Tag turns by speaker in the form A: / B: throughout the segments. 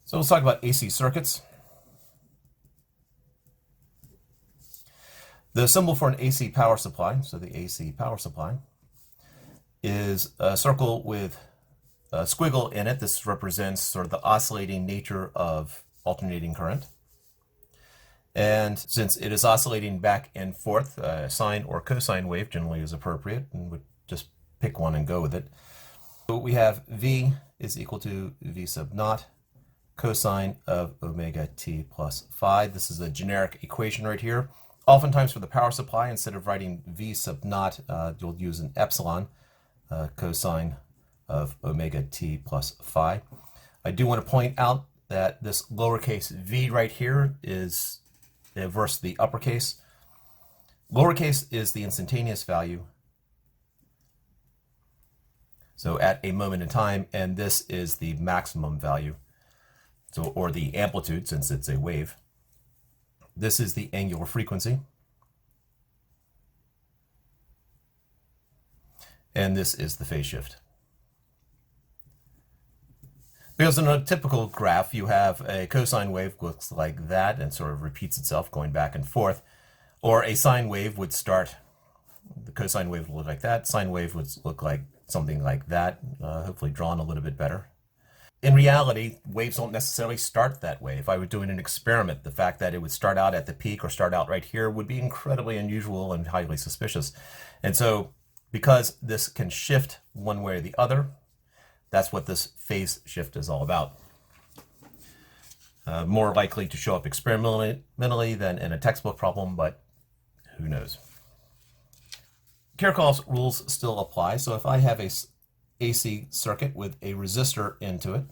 A: So let's talk about AC circuits. The symbol for an AC power supply, so the AC power supply, is a circle with a squiggle in it. This represents sort of the oscillating nature of alternating current. And since it is oscillating back and forth, a sine or cosine wave generally is appropriate, and would just pick one and go with it. So we have V is equal to V sub naught cosine of omega t plus phi. This is a generic equation right here. Oftentimes for the power supply, instead of writing V sub naught, you'll use an epsilon cosine of omega t plus phi. I do want to point out that this lowercase v right here is versus the uppercase. Lowercase is the instantaneous value, so at a moment in time, and this is the maximum value, so or the amplitude since it's a wave. This is the angular frequency, and this is the phase shift. Because in a typical graph, you have a cosine wave looks like that and sort of repeats itself going back and forth, or a sine wave would start, the cosine wave would look like that, sine wave would look like something like that, hopefully drawn a little bit better. In reality, waves don't necessarily start that way. If I were doing an experiment, the fact that it would start out at the peak or start out right here would be incredibly unusual and highly suspicious. And so because this can shift one way or the other, that's what this phase shift is all about. More likely to show up experimentally than in a textbook problem, but who knows. Kirchhoff's rules still apply. So if I have a AC circuit with a resistor into it,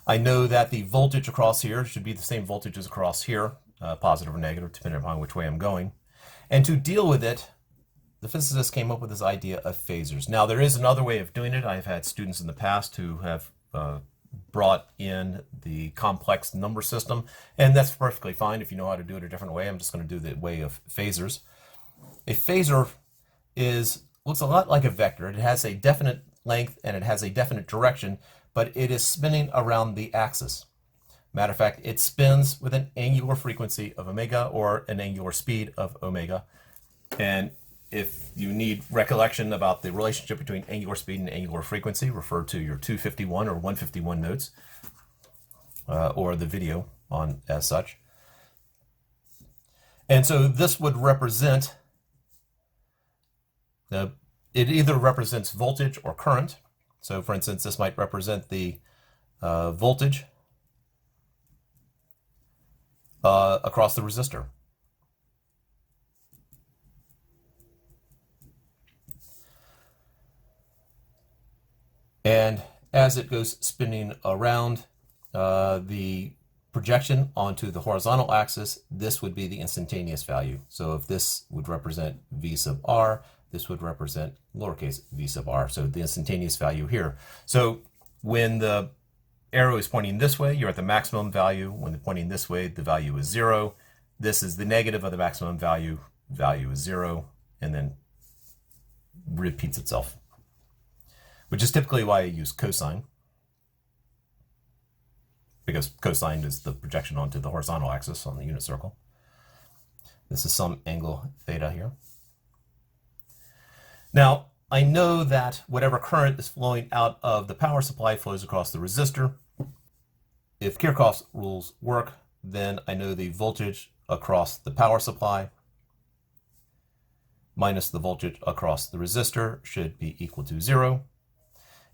A: I know that the voltage across here should be the same voltage as across here, positive or negative, depending upon which way I'm going. And to deal with it, the physicists came up with this idea of phasors. Now, there is another way of doing it. I've had students in the past who have brought in the complex number system, and that's perfectly fine if you know how to do it a different way. I'm just going to do the way of phasors. A phasor looks a lot like a vector. It has a definite length and it has a definite direction, but it is spinning around the axis. Matter of fact, it spins with an angular frequency of omega or an angular speed of omega. And if you need recollection about the relationship between angular speed and angular frequency, refer to your 251 or 151 notes, or the video on as such. And so this would represent, it either represents voltage or current. So for instance, this might represent the voltage across the resistor. And as it goes spinning around the projection onto the horizontal axis, this would be the instantaneous value. So if this would represent V sub r, this would represent lowercase v sub r, so the instantaneous value here. So when the arrow is pointing this way, you're at the maximum value. When it's pointing this way, the value is 0. This is the negative of the maximum value, value is 0, and then repeats itself, which is typically why I use cosine, because cosine is the projection onto the horizontal axis on the unit circle. This is some angle theta here. Now, I know that whatever current is flowing out of the power supply flows across the resistor. If Kirchhoff's rules work, then I know the voltage across the power supply minus the voltage across the resistor should be equal to 0.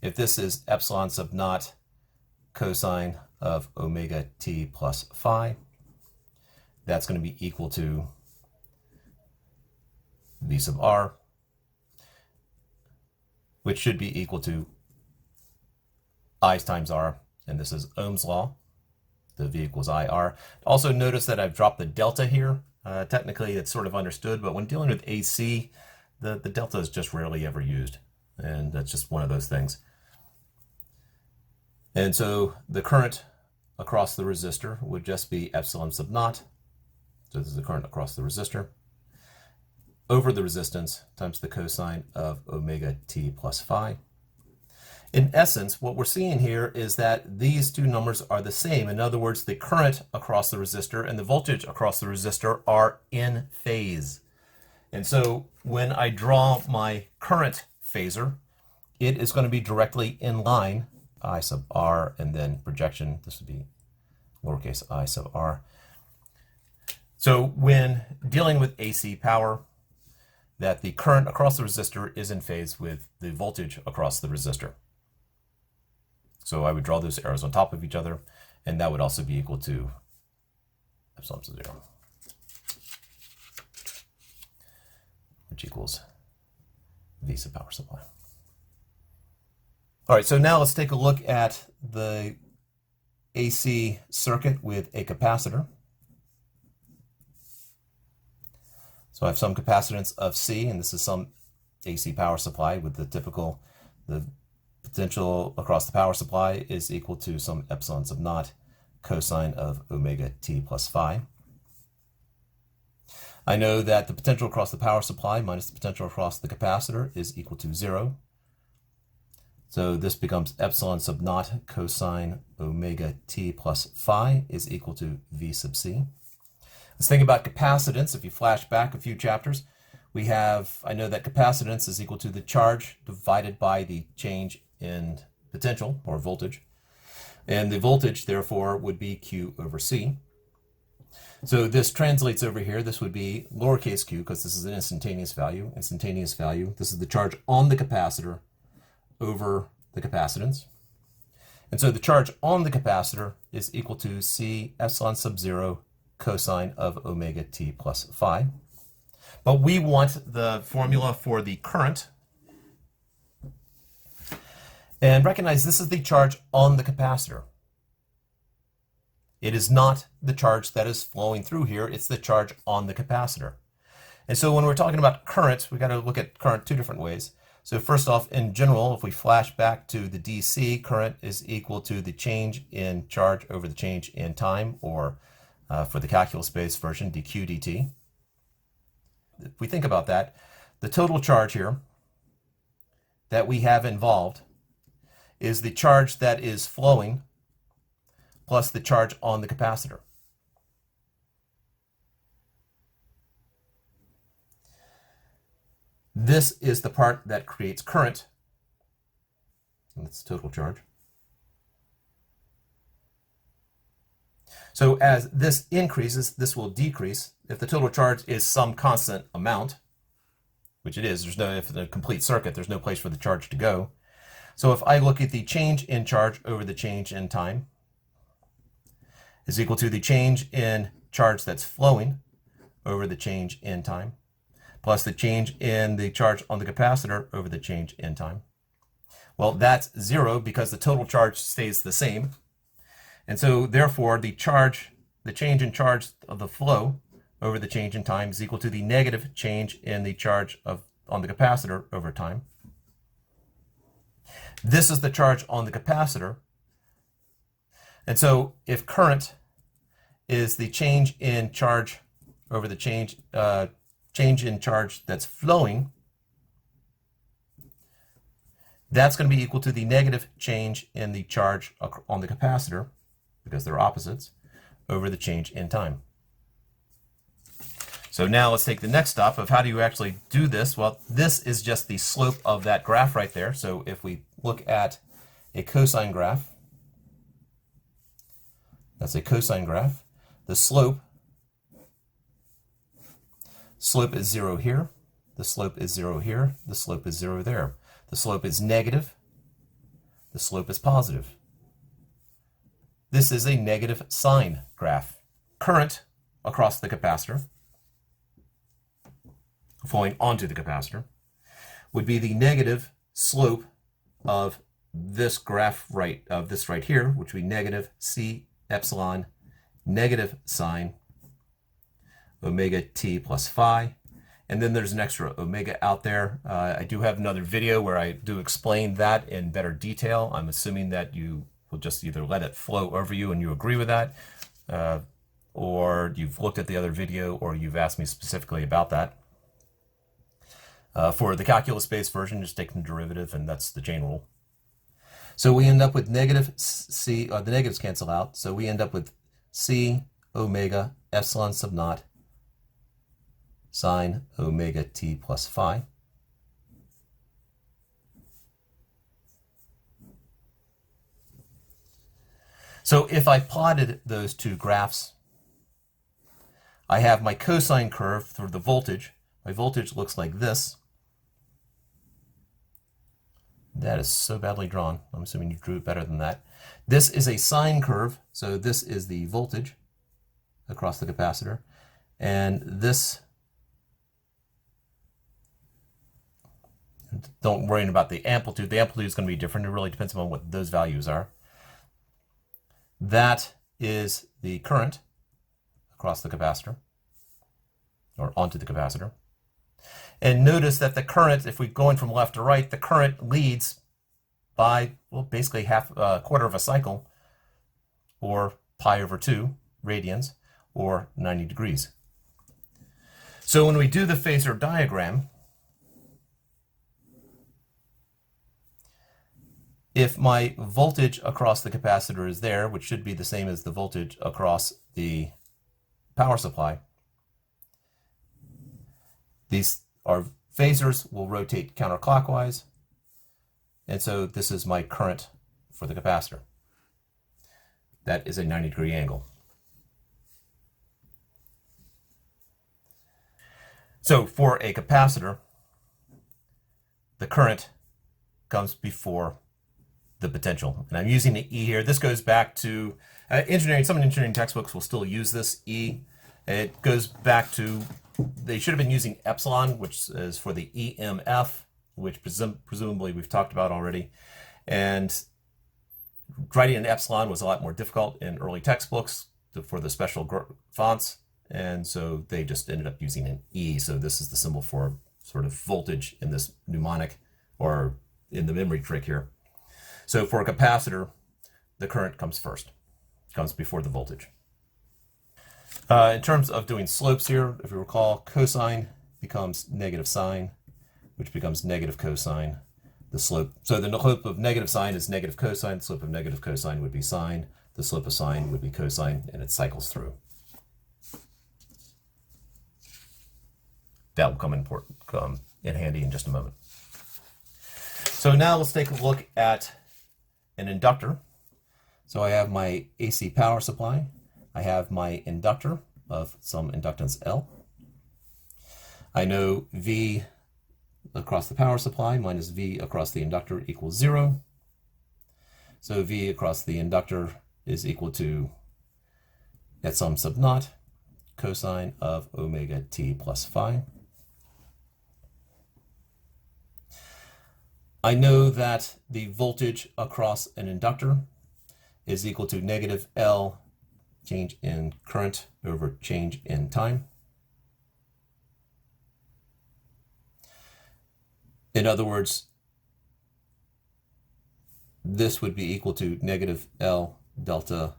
A: If this is epsilon sub naught cosine of omega t plus phi, that's going to be equal to V sub r, which should be equal to I times R, and this is Ohm's law, the V equals IR. Also notice that I've dropped the delta here. Technically it's sort of understood, but when dealing with AC, the delta is just rarely ever used, and that's just one of those things. And so the current across the resistor would just be epsilon sub naught, so this is the current across the resistor, over the resistance times the cosine of omega t plus phi. In essence, what we're seeing here is that these two numbers are the same. In other words, the current across the resistor and the voltage across the resistor are in phase. And so when I draw my current phasor, it is going to be directly in line, I sub r, and then projection, this would be lowercase I sub r. So when dealing with AC power, that the current across the resistor is in phase with the voltage across the resistor. So I would draw those arrows on top of each other, and that would also be equal to epsilon sub 0, which equals V sub power supply. All right, so now let's take a look at the AC circuit with a capacitor. So I have some capacitance of C, and this is some AC power supply with the typical, the potential across the power supply is equal to some epsilon sub naught cosine of omega t plus phi. I know that the potential across the power supply minus the potential across the capacitor is equal to 0. So this becomes epsilon sub naught cosine omega t plus phi is equal to V sub C. Let's think about capacitance. If you flash back a few chapters, we have, I know that capacitance is equal to the charge divided by the change in potential or voltage. And the voltage, therefore, would be Q over C. So this translates over here. This would be lowercase q, because this is an instantaneous value. Instantaneous value. This is the charge on the capacitor over the capacitance. And so the charge on the capacitor is equal to C epsilon sub 0 cosine of omega t plus phi. But we want the formula for the current. And recognize this is the charge on the capacitor. It is not the charge that is flowing through here, it's the charge on the capacitor. And so when we're talking about current, we got to look at current two different ways. So first off, in general, if we flash back to the DC, current is equal to the change in charge over the change in time, or for the calculus-based version, dq dt. If we think about that, the total charge here that we have involved is the charge that is flowing plus the charge on the capacitor. This is the part that creates current, and that's total charge. So as this increases, this will decrease. If the total charge is some constant amount, which it is, there's no, if the complete circuit, there's no place for the charge to go. So if I look at the change in charge over the change in time is equal to the change in charge that's flowing over the change in time, plus the change in the charge on the capacitor over the change in time. Well, that's 0 because the total charge stays the same. And so therefore the change in charge of the flow over the change in time is equal to the negative change in the charge on the capacitor over time. This is the charge on the capacitor. And so if current is the change in charge over the change in charge that's flowing, that's going to be equal to the negative change in the charge on the capacitor, because they're opposites, over the change in time. So now let's take the next step of how do you actually do this? Well, this is just the slope of that graph right there. So if we look at a cosine graph, that's a cosine graph. The slope is 0 here, the slope is 0 here, the slope is 0 there. The slope is negative, the slope is positive. This is a negative sine graph. Current across the capacitor, flowing onto the capacitor, would be the negative slope of this graph right here, which would be negative C epsilon negative sine omega t plus phi. And then there's an extra omega out there. I do have another video where I do explain that in better detail. I'm assuming that you will just either let it flow over you and you agree with that, or you've looked at the other video, or you've asked me specifically about that. For the calculus-based version, just take the derivative, and that's the chain rule. So we end up with negative c, the negatives cancel out, so we end up with c omega epsilon sub naught sine omega t plus phi. So if I plotted those two graphs, I have my cosine curve for the voltage. My voltage looks like this. That is so badly drawn. I'm assuming you drew it better than that. This is a sine curve, so this is the voltage across the capacitor. And this, don't worry about the amplitude. The amplitude is going to be different. It really depends on what those values are. That is the current across the capacitor, or onto the capacitor. And notice that the current, if we're going from left to right, the current leads by, well, basically a quarter of a cycle, or pi over 2 radians, or 90 degrees. So when we do the phasor diagram, if my voltage across the capacitor is there, which should be the same as the voltage across the power supply, these our phasors will rotate counterclockwise, and so this is my current for the capacitor. That is a 90-degree angle. So for a capacitor, the current comes before the potential. And I'm using the E here. This goes back to engineering. Some engineering textbooks will still use this E. It goes back to, they should have been using epsilon, which is for the EMF, which presumably we've talked about already. And writing an epsilon was a lot more difficult in early textbooks for the special fonts. And so they just ended up using an E. So this is the symbol for sort of voltage in this mnemonic, or in the memory trick here. So for a capacitor, the current comes first, comes before the voltage. In terms of doing slopes here, if you recall, cosine becomes negative sine, which becomes negative cosine. The slope, so the slope of negative sine is negative cosine, the slope of negative cosine would be sine, the slope of sine would be cosine, and it cycles through. That will come in handy in just a moment. So now let's take a look at an inductor. So I have my AC power supply. I have my inductor of some inductance L. I know V across the power supply minus V across the inductor equals 0. So V across the inductor is equal to epsilon sub naught cosine of omega t plus phi. I know that the voltage across an inductor is equal to negative L change in current over change in time. In other words, this would be equal to negative L delta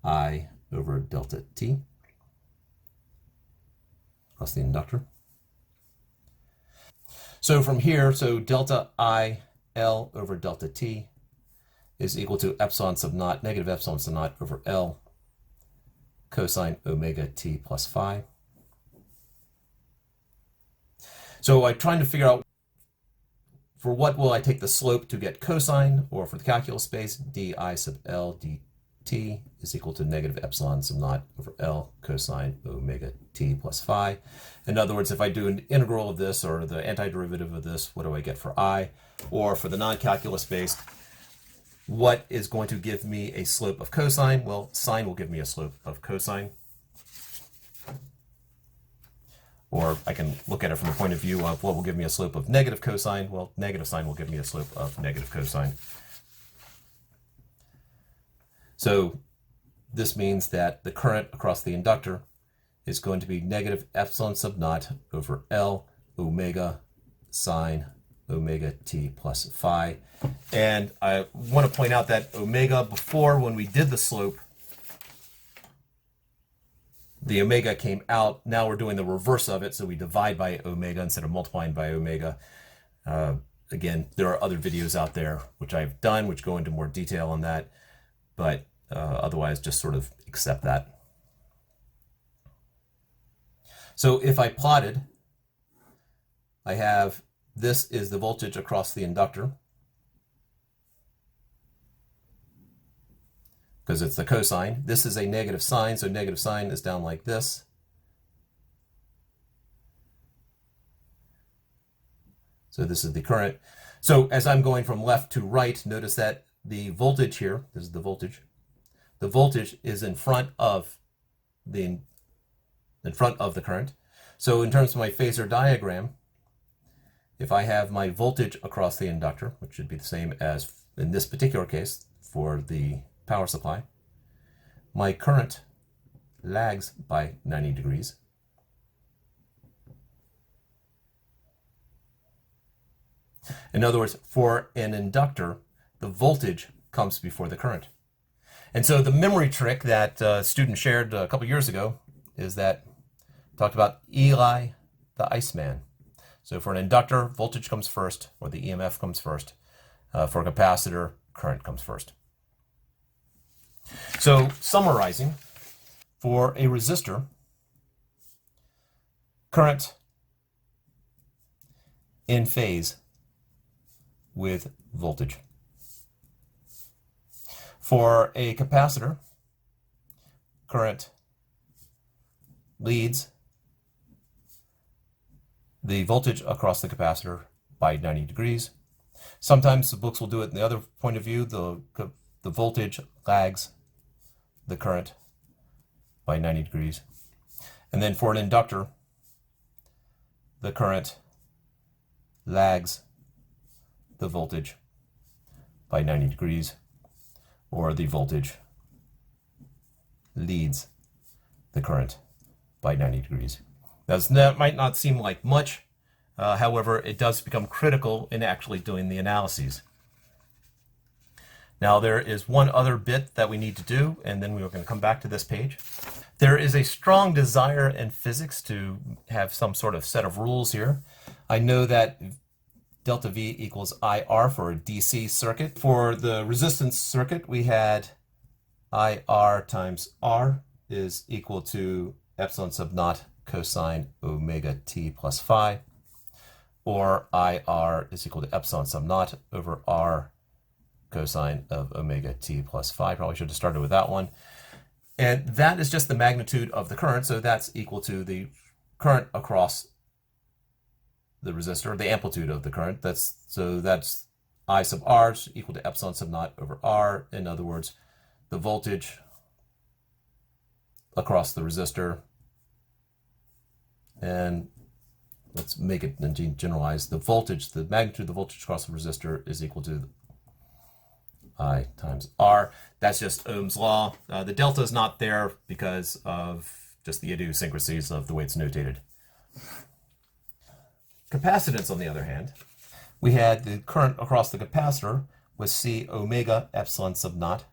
A: I over delta T across the inductor. So from here, so delta I L over delta T is equal to epsilon sub naught, negative epsilon sub naught over L cosine omega t plus phi. So I'm trying to figure out for what will I take the slope to get cosine, or for the calculus space, di sub L dt is equal to negative epsilon sub naught over L cosine omega t plus phi. In other words, if I do an integral of this or the antiderivative of this, what do I get for I? Or for the non-calculus based, what is going to give me a slope of cosine? Well, sine will give me a slope of cosine. Or I can look at it from the point of view of what will give me a slope of negative cosine. Well, negative sine will give me a slope of negative cosine. So this means that the current across the inductor is going to be negative epsilon sub naught over L omega sine omega t plus phi. And I want to point out that omega, before, when we did the slope, the omega came out. Now we're doing the reverse of it, so we divide by omega instead of multiplying by omega. again, there are other videos out there which I've done, which go into more detail on that, but otherwise just sort of accept that. So if I plotted, I have this is the voltage across the inductor, because it's the cosine. This is a negative sign, so negative sign is down like this. So this is the current. So as I'm going from left to right, notice that the voltage here, this is the voltage is in front of the current. So in terms of my phasor diagram, if I have my voltage across the inductor, which should be the same as in this particular case for the power supply, my current lags by 90 degrees. In other words, for an inductor, the voltage comes before the current. And so the memory trick that a student shared a couple years ago is that talked about Eli the Iceman. So for an inductor, voltage comes first, or the EMF comes first. For a capacitor, current comes first. So summarizing, for a resistor, current in phase with voltage. For a capacitor, current leads the voltage across the capacitor by 90 degrees. Sometimes the books will do it in the other point of view. The voltage lags the current by 90 degrees. And then for an inductor, the current lags the voltage by 90 degrees, or the voltage leads the current by 90 degrees. Now, that might not seem like much, however, it does become critical in actually doing the analyses. Now, there is one other bit that we need to do, and then we are going to come back to this page. There is a strong desire in physics to have some sort of set of rules here. I know that delta V equals IR for a DC circuit. For the resistance circuit, we had IR times R is equal to epsilon sub naught cosine omega t plus phi, or IR is equal to epsilon sub naught over R cosine of omega t plus phi. Probably should have started with that one. And that is just the magnitude of the current, so that's equal to the current across the resistor, the amplitude of the current. That's I sub R is equal to epsilon sub naught over R. In other words, the voltage across the resistor, and let's make it generalized. The voltage, the magnitude of the voltage across the resistor is equal to I times R. That's just Ohm's law. The delta is not there because of just the idiosyncrasies of the way it's notated. Capacitance, on the other hand, we had the current across the capacitor was C omega epsilon sub naught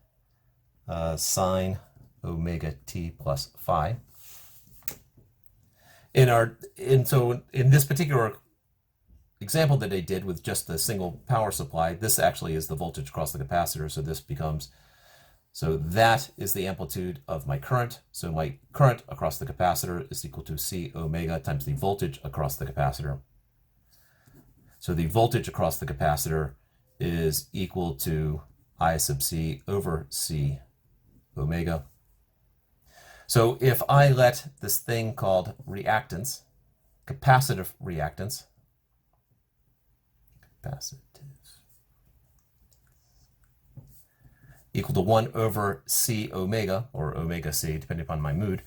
A: sine omega t plus phi. So in this particular example that I did with just a single power supply, this actually is the voltage across the capacitor. So this becomes, so that is the amplitude of my current. So my current across the capacitor is equal to C omega times the voltage across the capacitor. So the voltage across the capacitor is equal to I sub C over C omega. So if I let this thing called reactance, capacitive reactance, equal to 1 over C omega, or omega C, depending upon my mood,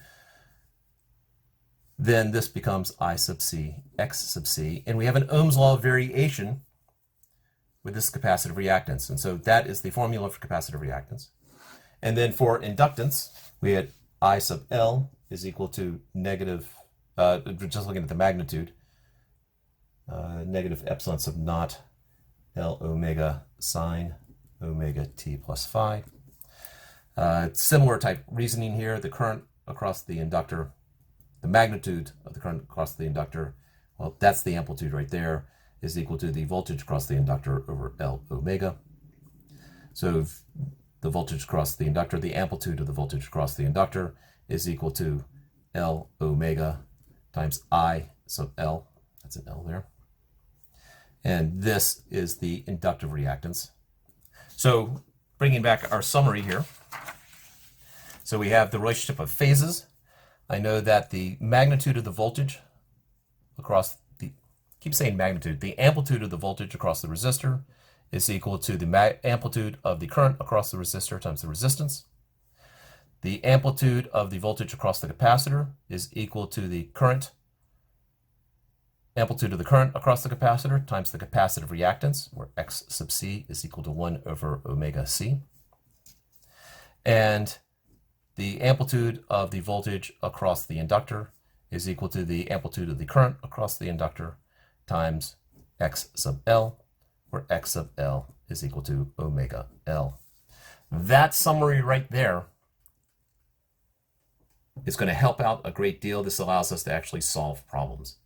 A: then this becomes I sub C, X sub C, and we have an Ohm's law variation with this capacitive reactance. And so that is the formula for capacitive reactance. And then for inductance, we had I sub L is equal to negative, just looking at the magnitude, negative epsilon sub naught L omega sine omega t plus phi. Similar type reasoning here. The current across the inductor, the magnitude of the current across the inductor, well, that's the amplitude right there. is equal to the voltage across the inductor over L omega. So the voltage across the inductor, the amplitude of the voltage across the inductor is equal to L omega times I sub L. That's an L there. And this is the inductive reactance. So bringing back our summary here. So we have the relationship of phases. I know that the magnitude of the voltage across the, keep saying magnitude, the amplitude of the voltage across the resistor is equal to the amplitude of the current across the resistor times the resistance. The amplitude of the voltage across the capacitor is equal to the amplitude of the current across the capacitor times the capacitive reactance, where X sub C is equal to 1 over omega C. And the amplitude of the voltage across the inductor is equal to the amplitude of the current across the inductor times X sub L, where X sub L is equal to omega L. That summary right there is going to help out a great deal. This allows us to actually solve problems.